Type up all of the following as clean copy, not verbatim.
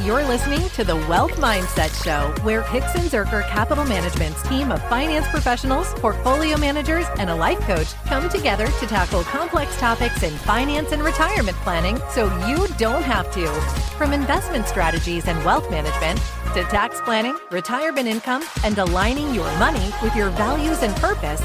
You're listening to the Wealth Mindset Show, where Hicks and Zerker Capital Management's team of finance professionals, portfolio managers, and a life coach come together to tackle complex topics in finance and retirement planning so you don't have to. From investment strategies and wealth management to tax planning, retirement income, and aligning your money with your values and purpose,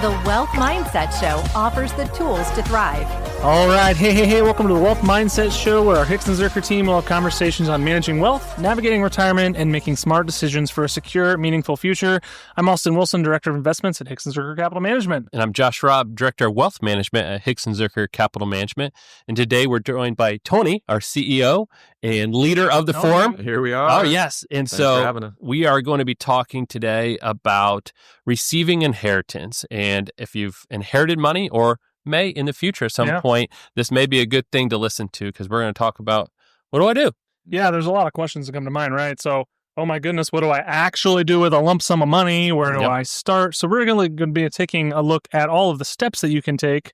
the Wealth Mindset Show offers the tools to thrive. All right. Hey. Welcome to the Wealth Mindset Show, where our Hicks and Zerker team will have conversations on managing wealth, navigating retirement, and making smart decisions for a secure, meaningful future. I'm Austin Wilson, Director of Investments at Hicks and Zerker Capital Management. And I'm Josh Robb, Director of Wealth Management at Hicks and Zerker Capital Management. And today we're joined by Tony, our CEO and leader of the forum. Here we are. Oh, yes. And Thanks for having us. we are going to be talking today about receiving inheritance. And if you've inherited money or may in the future at some point, this may be a good thing to listen to, because we're going to talk about, what do I do? Yeah, there's a lot of questions that come to mind, right? So, oh my goodness, what do I actually do with a lump sum of money? Where do I start? So we're going to be taking a look at all of the steps that you can take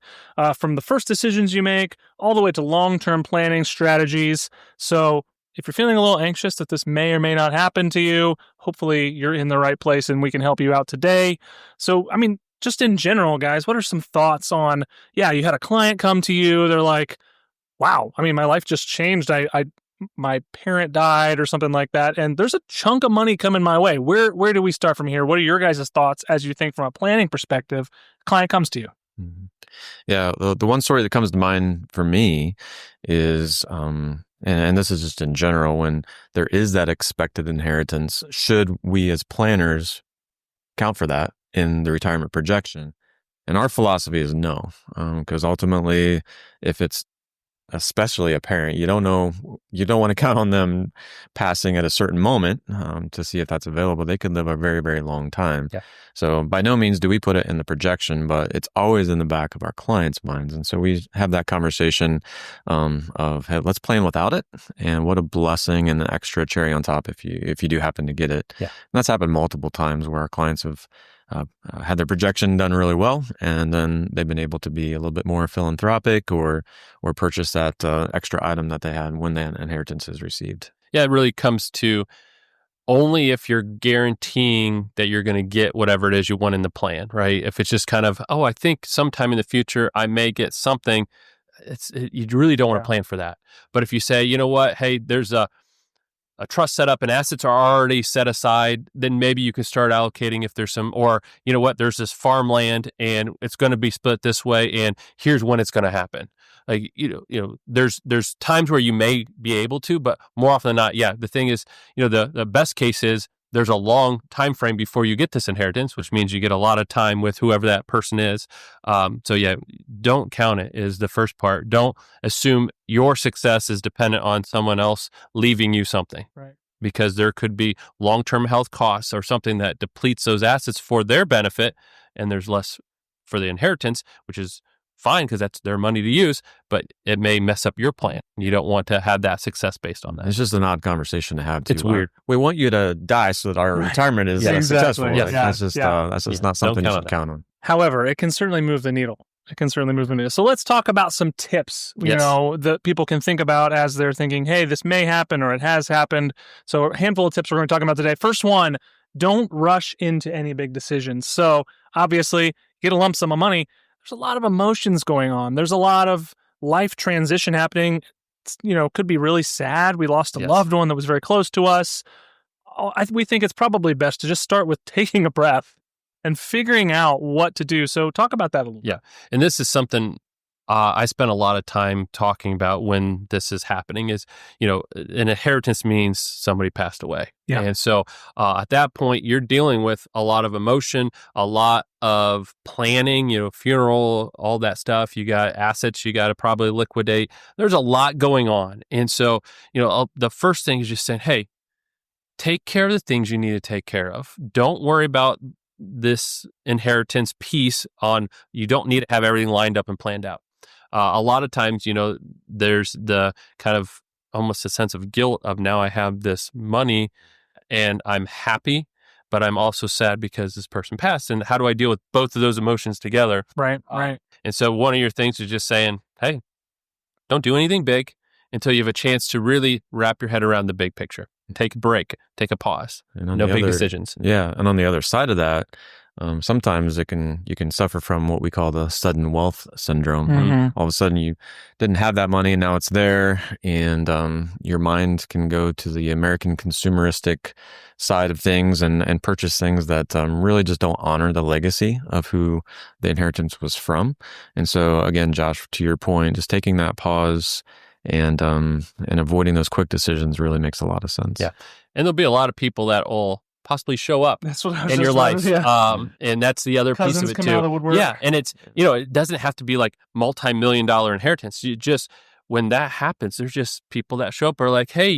from the first decisions you make all the way to long-term planning strategies. So if you're feeling a little anxious that this may or may not happen to you, hopefully you're in the right place and we can help you out today. So, I mean, just in general, guys, what are some thoughts on, you had a client come to you, they're like, wow, I mean, my life just changed. My parent died or something like that, and there's a chunk of money coming my way. Where do we start from here? What are your guys' thoughts as you think from a planning perspective? Client comes to you. Mm-hmm. Yeah, the one story that comes to mind for me is, and this is just in general, when there is that expected inheritance, should we as planners count for that in the retirement projection? And our philosophy is no, because ultimately, if it's especially a parent, you don't want to count on them passing at a certain moment to see if that's available. They could live a very, very long time. Yeah. So by no means do we put it in the projection, but it's always in the back of our clients' minds. And so we have that conversation of, hey, let's plan without it. And what a blessing and an extra cherry on top if you do happen to get it. Yeah. And that's happened multiple times where our clients have had their projection done really well, and then they've been able to be a little bit more philanthropic or purchase that extra item that they had when that inheritance is received. Yeah, it really comes to only if you're guaranteeing that you're going to get whatever it is you want in the plan, right? If it's just kind of, I think sometime in the future I may get something, you really don't want to plan for that. But if you say, you know what, hey, there's a trust set up and assets are already set aside, then maybe you can start allocating if there's some, or you know what, there's this farmland and it's going to be split this way, and here's when it's going to happen. Like, there's times where you may be able to, but more often than not, the thing is, the best case is there's a long time frame before you get this inheritance, which means you get a lot of time with whoever that person is. Don't count it is the first part. Don't assume your success is dependent on someone else leaving you something. Right. Because there could be long-term health costs or something that depletes those assets for their benefit, and there's less for the inheritance, which is fine because that's their money to use, but it may mess up your plan. You don't want to have that success based on that. It's just an odd conversation to have, too. It's weird. We want you to die so that our retirement is successful. Yeah. That's just not something you should count on. However, it can certainly move the needle. So let's talk about some tips, that people can think about as they're thinking, hey, this may happen or it has happened. So a handful of tips we're going to talk about today. First one, don't rush into any big decisions. So obviously, get a lump sum of money. There's a lot of emotions going on. There's a lot of life transition happening. It's, could be really sad. We lost a loved one that was very close to us. We think it's probably best to just start with taking a breath and figuring out what to do. So talk about that a little bit. Yeah. And this is something I spent a lot of time talking about when this is happening is, an inheritance means somebody passed away. Yeah. And so at that point, you're dealing with a lot of emotion, a lot of planning, funeral, all that stuff. You got assets you got to probably liquidate. There's a lot going on. And so, the first thing is just saying, hey, take care of the things you need to take care of. Don't worry about this inheritance piece you don't need to have everything lined up and planned out. A lot of times, there's the kind of almost a sense of guilt of now I have this money and I'm happy, but I'm also sad because this person passed. And how do I deal with both of those emotions together? Right. And so one of your things is just saying, hey, don't do anything big until you have a chance to really wrap your head around the big picture. Take a break, take a pause. No big decisions. Yeah, and on the other side of that, sometimes you can suffer from what we call the sudden wealth syndrome. Mm-hmm. All of a sudden, you didn't have that money, and now it's there, and your mind can go to the American consumeristic side of things and purchase things that really just don't honor the legacy of who the inheritance was from. And so, again, Josh, to your point, just taking that pause and avoiding those quick decisions really makes a lot of sense. Yeah, and thereul be a lot of people that will possibly show up That's what I was in just your about life. to- yeah. And that's the other Cousins piece of it come too. out of the woodwork. Yeah. And it's, it doesn't have to be like multi-million-dollar inheritance. You just, when that happens, there's just people that show up are like, hey,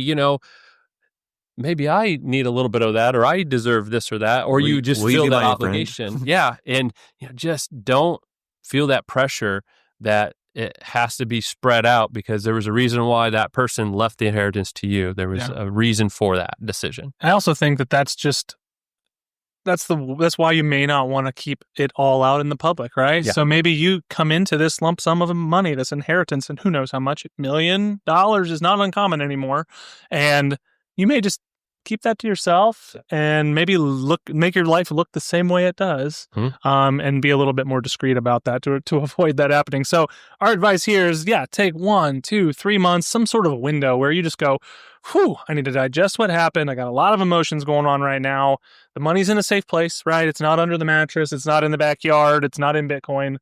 maybe I need a little bit of that, or I deserve this or that, or you just feel that obligation. Yeah. And just don't feel that pressure that it has to be spread out because there was a reason why that person left the inheritance to you. There was a reason for that decision. I also think that's why you may not want to keep it all out in the public, right? Yeah. So maybe you come into this lump sum of money, this inheritance, and who knows how much, $1 million is not uncommon anymore. And you may just keep that to yourself and maybe make your life look the same way it does, and be a little bit more discreet about that to avoid that happening. So our advice here is, take 1, 2, 3 months, some sort of a window where you just go, I need to digest what happened. I got a lot of emotions going on right now. The money's in a safe place, right? It's not under the mattress. It's not in the backyard. It's not in Bitcoin.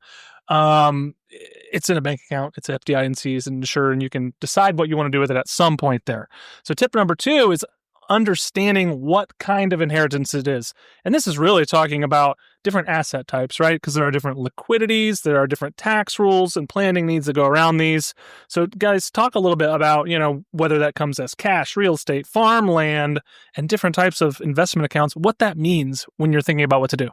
It's in a bank account. It's FDICs and insured, and you can decide what you want to do with it at some point there. So tip number 2 is understanding what kind of inheritance it is. And this is really talking about different asset types, right? Because there are different liquidities, there are different tax rules and planning needs that go around these. So guys, talk a little bit about, whether that comes as cash, real estate, farmland, and different types of investment accounts, what that means when you're thinking about what to do.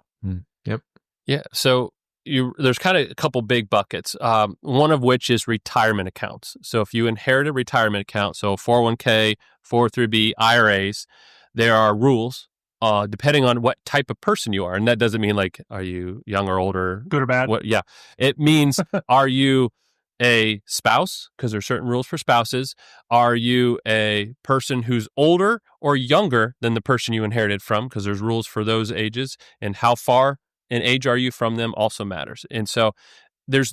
Yep. Yeah. So there's kind of a couple big buckets, one of which is retirement accounts. So if you inherit a retirement account, so 401k, 403b, IRAs, there are rules depending on what type of person you are. And that doesn't mean like, are you young or older? Good or bad? Yeah. It means, are you a spouse? Because there's certain rules for spouses. Are you a person who's older or younger than the person you inherited from? Because there's rules for those ages, and how far in age are you from them also matters. And so there's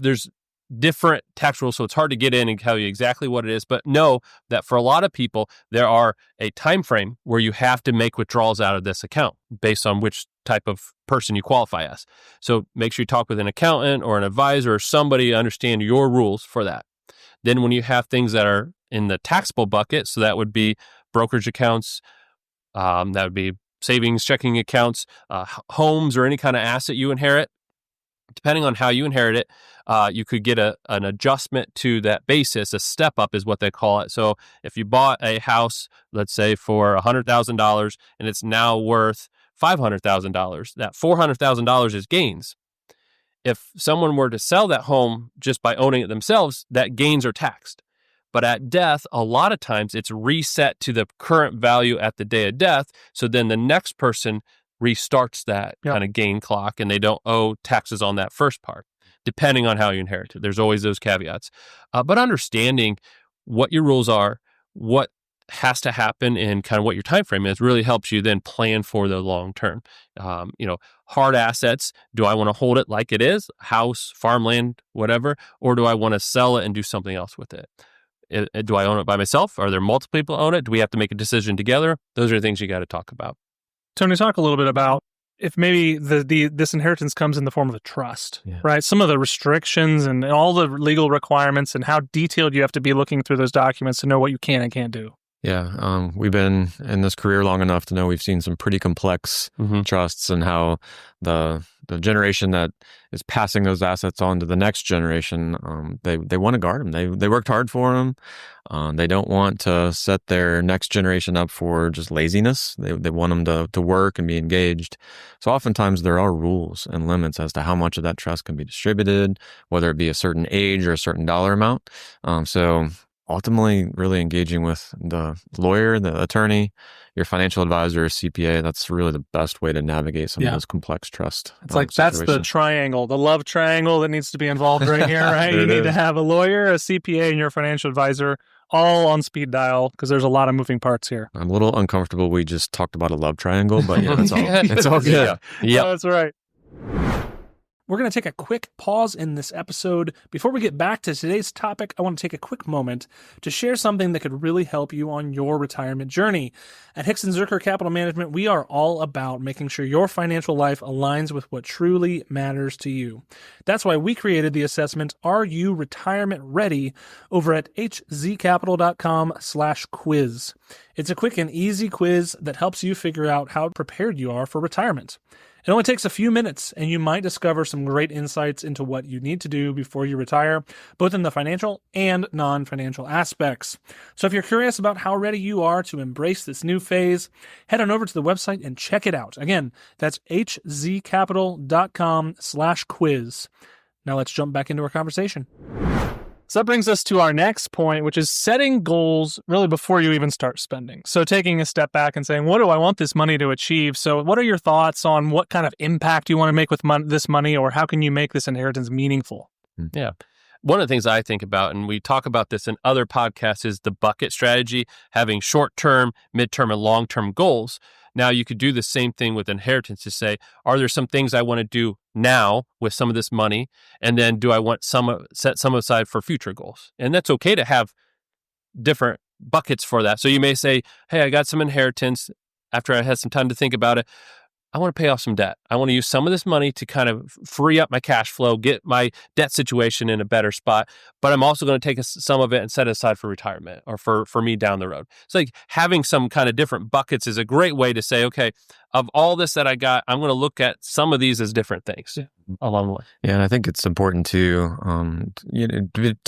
different tax rules, so it's hard to get in and tell you exactly what it is, but know that for a lot of people, there are a time frame where you have to make withdrawals out of this account based on which type of person you qualify as. So make sure you talk with an accountant or an advisor or somebody to understand your rules for that. Then when you have things that are in the taxable bucket, so that would be brokerage accounts, that would be savings, checking accounts, homes, or any kind of asset you inherit. Depending on how you inherit it, you could get an adjustment to that basis. A step up is what they call it. So if you bought a house, let's say for $100,000 and it's now worth $500,000, that $400,000 is gains. If someone were to sell that home just by owning it themselves, that gains are taxed. But at death, a lot of times it's reset to the current value at the day of death. So then the next person restarts that kind of gain clock, and they don't owe taxes on that first part, depending on how you inherit it. There's always those caveats. But understanding what your rules are, what has to happen, and kind of what your time frame is really helps you then plan for the long term. Hard assets, do I want to hold it like it is, house, farmland, whatever, or do I want to sell it and do something else with it? Do I own it by myself? Are there multiple people own it? Do we have to make a decision together? Those are the things you got to talk about. Tony, talk a little bit about if maybe this inheritance comes in the form of a trust, right? Some of the restrictions and all the legal requirements and how detailed you have to be looking through those documents to know what you can and can't do. Yeah, we've been in this career long enough to know we've seen some pretty complex trusts, and how the generation that is passing those assets on to the next generation, they want to guard them. They worked hard for them. They don't want to set their next generation up for just laziness. They want them to work and be engaged. So oftentimes there are rules and limits as to how much of that trust can be distributed, whether it be a certain age or a certain dollar amount. So ultimately, really engaging with the lawyer, the attorney, your financial advisor, or CPA, that's really the best way to navigate some of those complex trust. It's like that's the triangle, the love triangle that needs to be involved right here, right? You need to have a lawyer, a CPA, and your financial advisor all on speed dial because there's a lot of moving parts here. I'm a little uncomfortable. We just talked about a love triangle, but yeah, that's all. It's all good. Yeah. That's right. We're going to take a quick pause in this episode. Before we get back to today's topic, I want to take a quick moment to share something that could really help you on your retirement journey. At Hickson Zerker Capital Management, we are all about making sure your financial life aligns with what truly matters to you. That's why we created the assessment, Are You Retirement Ready? Over at hzcapital.com/quiz. It's a quick and easy quiz that helps you figure out how prepared you are for retirement. It only takes a few minutes, and you might discover some great insights into what you need to do before you retire, both in the financial and non-financial aspects. So if you're curious about how ready you are to embrace this new phase, head on over to the website and check it out. Again, that's hzcapital.com/quiz. Now let's jump back into our conversation. So that brings us to our next point, which is setting goals really before you even start spending. So taking a step back and saying, what do I want this money to achieve? So what are your thoughts on what kind of impact you want to make with this money, or how can you make this inheritance meaningful? Yeah. One of the things I think about, and we talk about this in other podcasts, is the bucket strategy, having short-term, mid-term, and long-term goals. Now, you could do the same thing with inheritance to say, are there some things I want to do now with some of this money? And then do I want set some aside for future goals? And that's okay to have different buckets for that. So you may say, hey, I got some inheritance. After I had some time to think about it, I want to pay off some debt. I want to use some of this money to kind of free up my cash flow, get my debt situation in a better spot. But I'm also going to take some of it and set it aside for retirement or for me down the road. So like having some kind of different buckets is a great way to say, okay, of all this that I got, I'm going to look at some of these as different things along the way. Yeah, and I think it's important to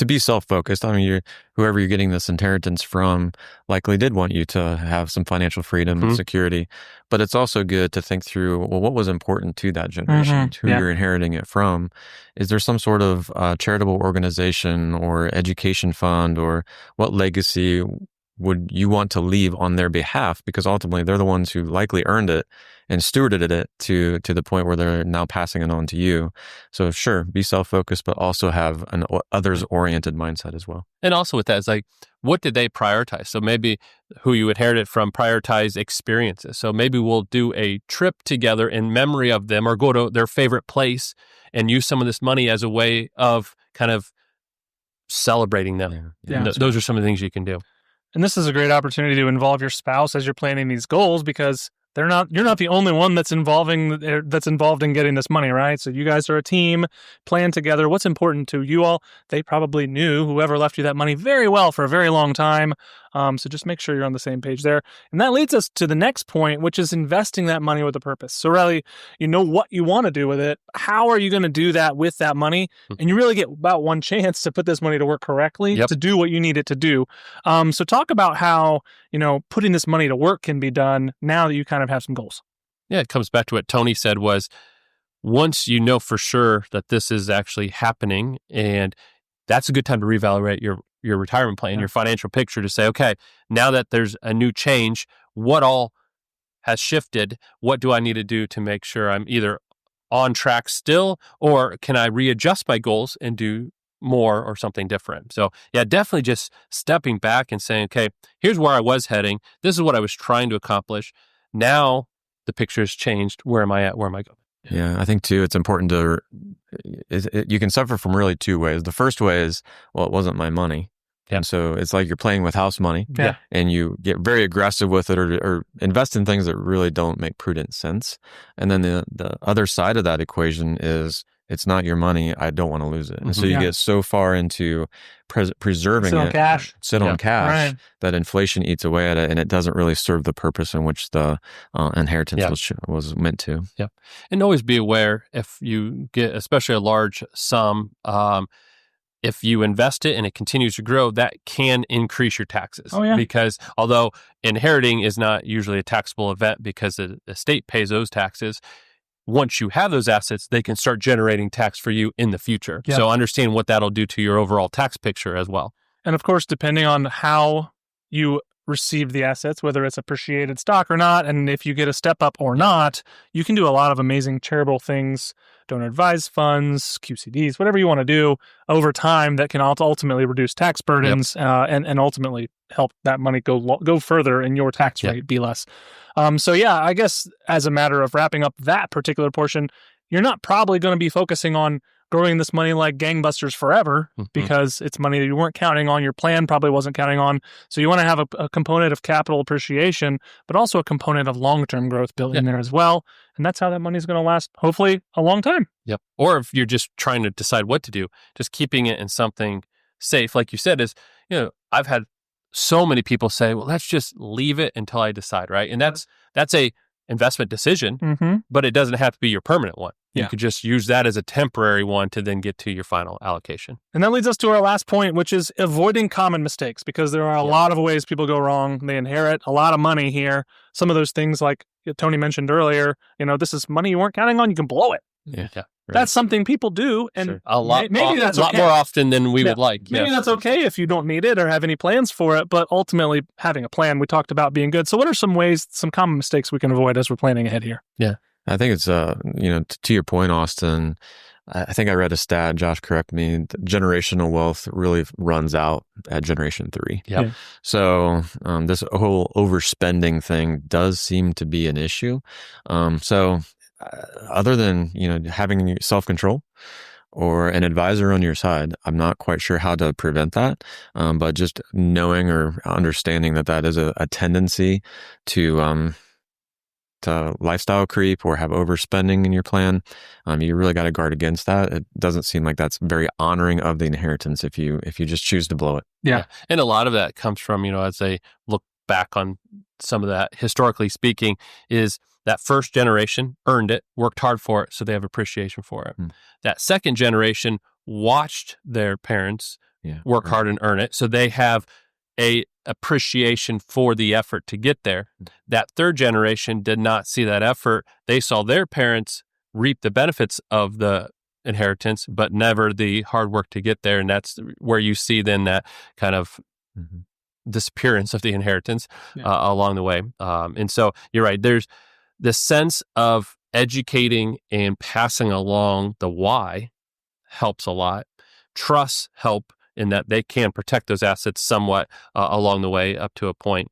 be self-focused. I mean, whoever you're getting this inheritance from likely did want you to have some financial freedom and security, but it's also good to think through, well, what was important to that generation, who you're inheriting it from. Is there some sort of charitable organization or education fund, or what legacy would you want to leave on their behalf? Because ultimately they're the ones who likely earned it and stewarded it to the point where they're now passing it on to you. So sure, be self-focused, but also have an others-oriented mindset as well. And also with that, it's like, what did they prioritize? So maybe who you inherited from prioritize experiences. So maybe we'll do a trip together in memory of them, or go to their favorite place and use some of this money as a way of kind of celebrating them. Those are some of the things you can do. And this is a great opportunity to involve your spouse as you're planning these goals, because you're not the only one that's involved in getting this money, right? So you guys are a team, plan together. What's important to you all? They probably knew whoever left you that money very well for a very long time. So just make sure you're on the same page there. And that leads us to the next point, which is investing that money with a purpose. So really, you know what you want to do with it. How are you going to do that with that money? And you really get about one chance to put this money to work correctly, to do what you need it to do. So talk about how, putting this money to work can be done now that you kind of have some goals. Yeah, it comes back to what Tony said was, once you know for sure that this is actually happening, and that's a good time to reevaluate your retirement plan, your financial picture, to say, okay, now that there's a new change, what all has shifted? What do I need to do to make sure I'm either on track still, or can I readjust my goals and do more or something different? So yeah, definitely just stepping back and saying, okay, here's where I was heading. This is what I was trying to accomplish. Now the picture has changed. Where am I at? Where am I going? Yeah, I think too, it's important to, you can suffer from really two ways. The first way is, well, it wasn't my money. And so it's like you're playing with house money, and you get very aggressive with it, or invest in things that really don't make prudent sense. And then the other side of that equation is, it's not your money, I don't want to lose it. And so you get so far into preserving sit on cash, that inflation eats away at it, and it doesn't really serve the purpose in which the inheritance was meant to. Yeah. And always be aware, if you get especially a large sum, if you invest it and it continues to grow, that can increase your taxes. Because although inheriting is not usually a taxable event because the estate pays those taxes, once you have those assets, they can start generating tax for you in the future. So understand what that'll do to your overall tax picture as well. And of course, depending on how you received the assets, whether it's appreciated stock or not, and if you get a step up or not, you can do a lot of amazing charitable things, donor advised funds, QCDs, whatever you want to do over time that can ultimately reduce tax burdens and ultimately help that money go further and your tax rate be less. So yeah, I guess as a matter of wrapping up that particular portion, you're not probably going to be focusing on growing this money like gangbusters forever because it's money that you weren't counting on, your plan probably wasn't counting on. So you want to have a component of capital appreciation, but also a component of long-term growth built in there as well. And that's how that money is going to last, hopefully, a long time. Yep. Or if you're just trying to decide what to do, just keeping it in something safe, like you said, is, I've had so many people say, well, let's just leave it until I decide, right? And that's a investment decision, but it doesn't have to be your permanent one. You could just use that as a temporary one to then get to your final allocation. And that leads us to our last point, which is avoiding common mistakes, because there are a lot of ways people go wrong. They inherit a lot of money here. Some of those things, like Tony mentioned earlier, this is money you weren't counting on, you can blow it. Yeah. That's something people do, and a lot that's a lot more often than we would like. Maybe that's okay if you don't need it or have any plans for it, but ultimately having a plan, we talked about being good. So what are some ways, some common mistakes we can avoid as we're planning ahead here? Yeah, I think it's, to your point, Austin, I think I read a stat, Josh, correct me, generational wealth really runs out at generation 3. Yeah. So this whole overspending thing does seem to be an issue. Other than, having self-control or an advisor on your side, I'm not quite sure how to prevent that. But just knowing or understanding that is a tendency to lifestyle creep or have overspending in your plan, you really got to guard against that. It doesn't seem like that's very honoring of the inheritance if you just choose to blow it. Yeah. And a lot of that comes from, as they look back on some of that, historically speaking, is that first generation earned it, worked hard for it, so they have appreciation for it. That second generation watched their parents work hard and earn it, so they have a appreciation for the effort to get there. That third generation did not see that effort. They saw their parents reap the benefits of the inheritance, but never the hard work to get there. And that's where you see then that kind of disappearance of the inheritance along the way. And so you're right. There's the sense of educating and passing along the why helps a lot. Trusts help in that they can protect those assets somewhat along the way up to a point.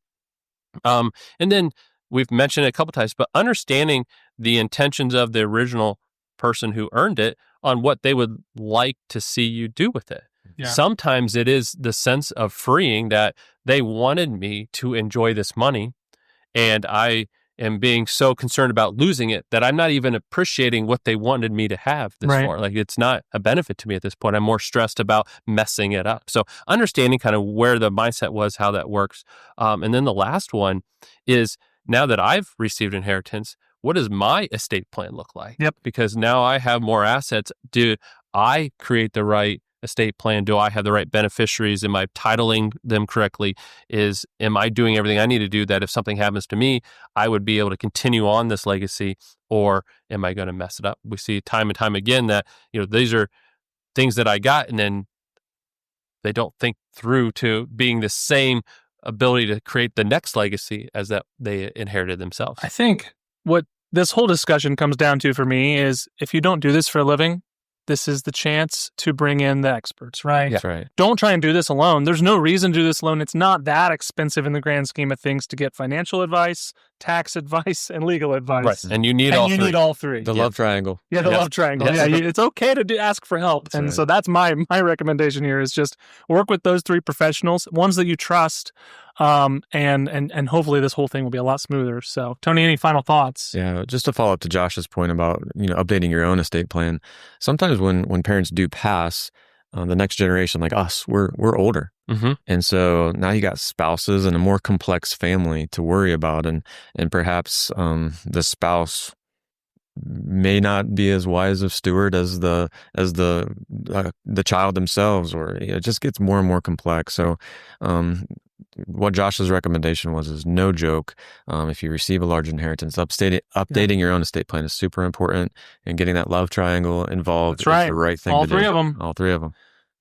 And then we've mentioned it a couple times, but understanding the intentions of the original person who earned it on what they would like to see you do with it. Yeah. Sometimes it is the sense of freeing that they wanted me to enjoy this money, and I am being so concerned about losing it that I'm not even appreciating what they wanted me to have this for. Like, it's not a benefit to me at this point. I'm more stressed about messing it up. So understanding kind of where the mindset was, how that works. And then the last one is, now that I've received inheritance, what does my estate plan look like? Yep. Because now I have more assets. Do I create the right estate plan? Do I have the right beneficiaries? Am I titling them correctly? Am I doing everything I need to do that if something happens to me, I would be able to continue on this legacy, or am I going to mess it up? We see time and time again that, these are things that I got, and then they don't think through to being the same ability to create the next legacy as that they inherited themselves. I think what this whole discussion comes down to for me is, if you don't do this for a living, this is the chance to bring in the experts, right? That's right. Don't try and do this alone. There's no reason to do this alone. It's not that expensive in the grand scheme of things to get financial advice, tax advice, and legal advice. Right. And you need all three. The love triangle. Yeah, the love triangle. Yeah, it's okay to ask for help. That's so that's my recommendation here, is just work with those three professionals, ones that you trust, and hopefully this whole thing will be a lot smoother. So, Tony, any final thoughts? Yeah, just to follow up to Josh's point about updating your own estate plan. Sometimes when parents do pass, the next generation, like us, we're older, and so now you got spouses and a more complex family to worry about, and perhaps the spouse may not be as wise of steward as the child themselves, or it just gets more and more complex. So what Josh's recommendation is no joke. If you receive a large inheritance, updating your own estate plan is super important, and getting that love triangle involved is the right thing to do. All three of them. All three of them.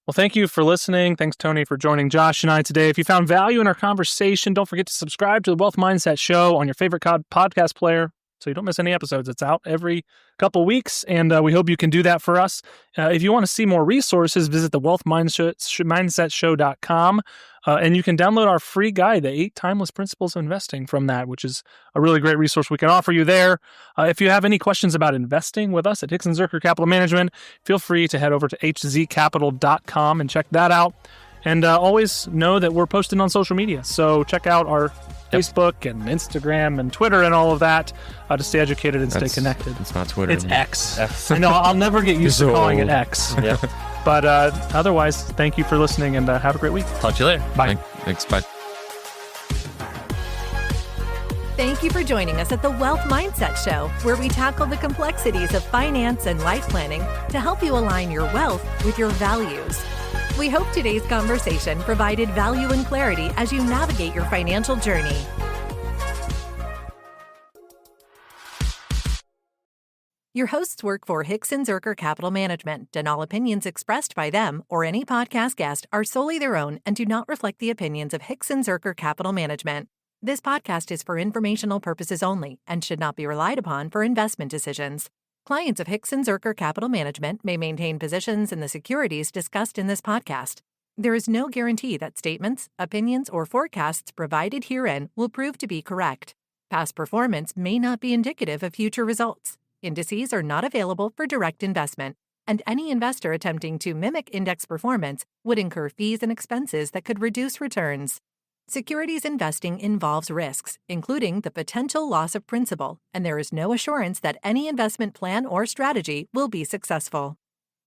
Well, thank you for listening. Thanks, Tony, for joining Josh and I today. If you found value in our conversation, don't forget to subscribe to the Wealth Mindset Show on your favorite podcast player so you don't miss any episodes. It's out every couple weeks, and we hope you can do that for us. If you want to see more resources, visit the wealthmindsetshow.com, and you can download our free guide, The 8 Timeless Principles of Investing, from that, which is a really great resource we can offer you there. If you have any questions about investing with us at Hickson Zerker Capital Management, feel free to head over to hzcapital.com and check that out. And always know that we're posted on social media, so check out our Facebook and Instagram and Twitter and all of that to stay educated and stay connected. It's not Twitter. It's X. I know, I'll never get used to calling it X. Yeah. But otherwise, thank you for listening, and have a great week. Talk to you later. Bye. Thanks. Bye. Thank you for joining us at the Wealth Mindset Show, where we tackle the complexities of finance and life planning to help you align your wealth with your values. We hope today's conversation provided value and clarity as you navigate your financial journey. Your hosts work for Hickson Zerker Capital Management, and all opinions expressed by them or any podcast guest are solely their own and do not reflect the opinions of Hickson Zerker Capital Management. This podcast is for informational purposes only and should not be relied upon for investment decisions. Clients of Hickson Zerker Capital Management may maintain positions in the securities discussed in this podcast. There is no guarantee that statements, opinions, or forecasts provided herein will prove to be correct. Past performance may not be indicative of future results. Indices are not available for direct investment, and any investor attempting to mimic index performance would incur fees and expenses that could reduce returns. Securities investing involves risks, including the potential loss of principal, and there is no assurance that any investment plan or strategy will be successful.